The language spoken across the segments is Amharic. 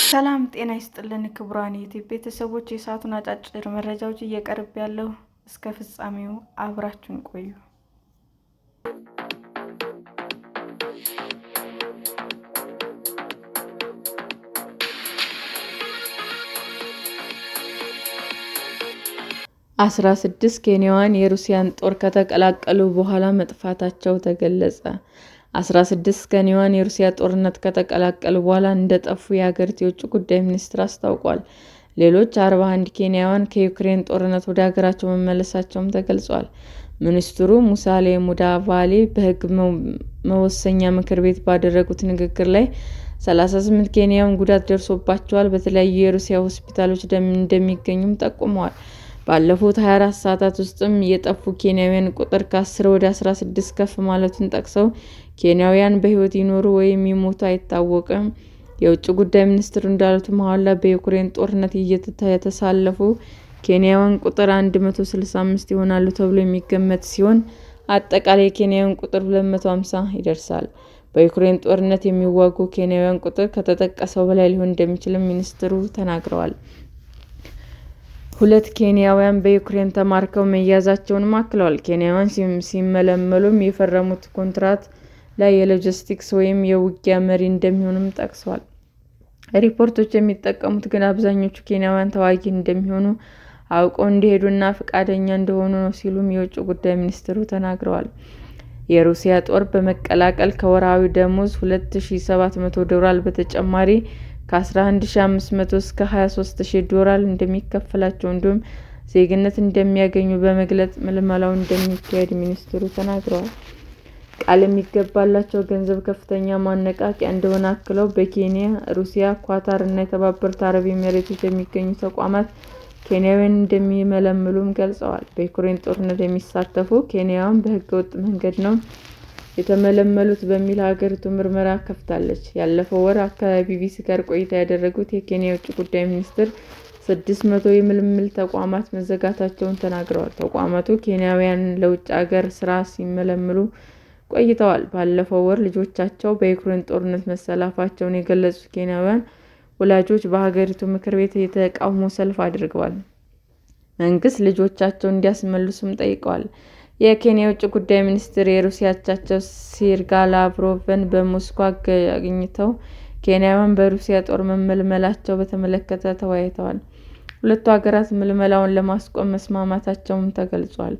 ሰላም ጤና ይስጥልን ክቡራን የዩቲዩብ ቤተሰቦች፣ የሰዓቱን አጫጭር መረጃዎች እየቀርብ ያለው እስከ ፍጻሜው አብራችሁን ቆዩ። 16 ኬንያውያን የሩሲያን ጦር ከተቀላቀሉ በኋላ መጥፋታቸው ተገለጸ። 16 ኬንያውያን የሩሲያ ጦርነት ከተቀላቀሉ በኋላ እንደጠፉ የሀገሪቱ የውጭ ጉዳይ ሚኒስቴር አስታውቋል። ሌሎች 41 ኬንያውያን ከዩክሬን ጦርነት ወደ ሀገራቸው መመለሳቸውም ተገልጿል። ሚኒስትሩ ሙሳሊያ ሙዳቫሊ በሕግ መወሰኛ ምክር ቤት ባደረጉት ንግግር ላይ 38 ኬንያውያን ጉዳት ደርሶባቸዋል በተለያዩ የሩሲያ ሆስፒታሎች እንደሚገኙም ጠቁመዋል። ባለፉት 24 ሰዓታት ውስጥም የጠፉ ኬንያውያን ቁጥር ከ10 ወደ 16 ከፍ ማለቱን ጠቅሰው ኬንያውያን በሕይወት ይኖሩ ወይም ይሞቱ አይታወቅም። የውጭ ጉዳይ ሚኒስትሩ እንዳሉት መሐላ በዩክሬን ጦርነት የተሳተፉ ኬንያውያን ቁጥር 165 ይሆናሉ ተብሎ የሚገመት ሲሆን አጠቃላይ የኬንያውያን ቁጥር 250 ይደርሳል። በዩክሬን ጦርነት የሚዋጉ ኬንያውያን ቁጥር ከተጠቀሰው በላይ ሊሆን እንደሚችልም ሚኒስትሩ ተናግረዋል። 2 ኬንያውያን በዩክሬን ተማርከው መያዛቸውንም አክለዋል። ኬንያውያን ሲመለመሉም የፈረሙት ኮንትራት ላይ የሎጂስቲክስ ወይም የውጊያ መሪ እንደሚሆኑም ጠቅሰዋል። ሪፖርቶች የሚጠቁሙት ግን አብዛኞቹ ኬንያውያን ተዋጊ እንደሚሆኑ አውቀው እንደሄዱና ፈቃደኛ እንደሆኑ ነው ሲሉም የውጭ ጉዳይ ሚኒስትሩ ተናግረዋል። የሩሲያ ጦር በመቀላቀል ከወርሃዊ ደመወዝ $2,700 በተጨማሪ ከ11,500 እስከ $23,000 እንደሚከፈላቸው እንዲሁም ዜግነት እንደሚያገኙ በመግለጽ ምልመላው እንደሚካሄድ ሚኒስትሩ ተናግረዋል። ቃል የሚገባላቸው ገንዘብ ከፍተኛ ማነቃቂያ እንደሆነ አክለው በኬንያ፣ ሩሲያ፣ ኳታር እና የተባበሩት አረብ ኤሚሬቶች የሚገኙ ተቋማት ኬንያውያን እንደሚመለምሉም ገልጸዋል። በዩክሬን ጦርነት የሚሳተፉ ኬንያውያን በሕገ-ወጥ መንገድ ነው የተመለመሉት በሚል ሀገሪቱ ምርመራ ከፍታለች። ያለፈው ወር ከቢቢሲ ጋር ቆይታ ያደረጉት የኬንያ የውጭ ጉዳይ ሚኒስትር 600 የምልምል ተቋማት መዘጋታቸውን ተናግረዋል። ተቋማቱ ኬንያውያንን ለውጭ ሀገር ስራ ሲመለምሉ ቆይተዋል። ባለፈው ወር ልጆቻቸው በዩክሬን ጦርነት መሰለፋቸውን የገለጹት ኬንያውያን ወላጆች በሀገሪቱ ምክር ቤት የተቃውሞ ሰልፍ አድርገዋል። መንግስት ልጆቻቸውን እንዲያስመልሱም ጠይቀዋል። የኬንያ የውጭ ጉዳይ ሚኒስትር የሩሲያ አቻቸው ሴርጌይ ላቭሮቭን በሞስኮ አግኝተው ኬንያውያን በሩሲያ ጦር መመልመላቸውን በተመለከተ ተወያይተዋል። ሁለቱ ሀገራት ምልመላውን ለማስቆም መስማማታቸውም ተገልጿል።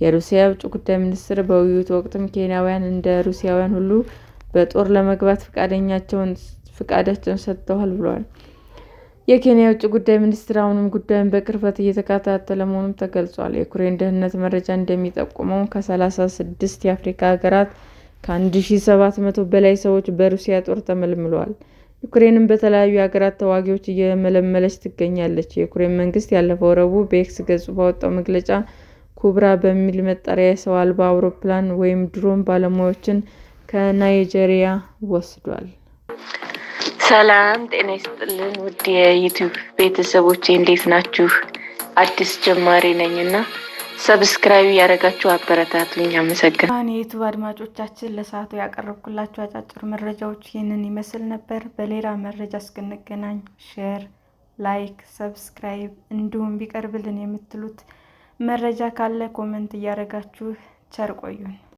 የሩሲያ የውጭ ጉዳይ ሚኒስትር በውይይቱ ወቅትም ኬንያውያን እንደ ሩሲያውያን ሁሉ በጦር ለመግባት ፈቃዳቸውን ሰጥተዋል ብለዋል። የኬንያ የውጭ ጉዳይ ሚኒስትር አሁንም ጉዳዩን በቅርበት እየተከታተለ መሆኑም ተገልጿል። የዩክሬን ደህንነት መረጃ እንደሚጠቁመው ከ36 የአፍሪካ ሀገራት ከ1,700 በላይ ሰዎች በሩሲያ ጦር ተመልምለዋል። ዩክሬንም በተለያዩ ሀገራት ተዋጊዎች እየመለመለች ትገኛለች። የዩክሬን መንግስት ያለፈው ረቡዕ በኤክስ ገጹ ባወጣው መግለጫ ኩብራ በሚል መጠሪያ የሰው አልባ አውሮፕላን ወይም ድሮን ባለሙያዎችን ከናይጄሪያ ወስዷል። ሰላም ጤና ይስጥልን ውድ የዩቲዩብ ቤተሰቦቼ እንዴት ናችሁ? አዲስ ጀማሪ ነኝና ሰብስክራይብ ያደረጋችሁ አበረታቱኝ። አመሰግናለሁ። የዩቲዩብ አድማጮቻችን ለሰዓቱ ያቀረብኩላችሁ አጫጭር መረጃዎች ይህንን ይመስል ነበር። በሌላ መረጃ እስክንገናኝ ሼር፣ ላይክ፣ ሰብስክራይብ እንዲሁም ቢቀርብልን የምትሉት መረጃ ካለ ኮሜንት እያደረጋችሁ ቸር ቆዩን።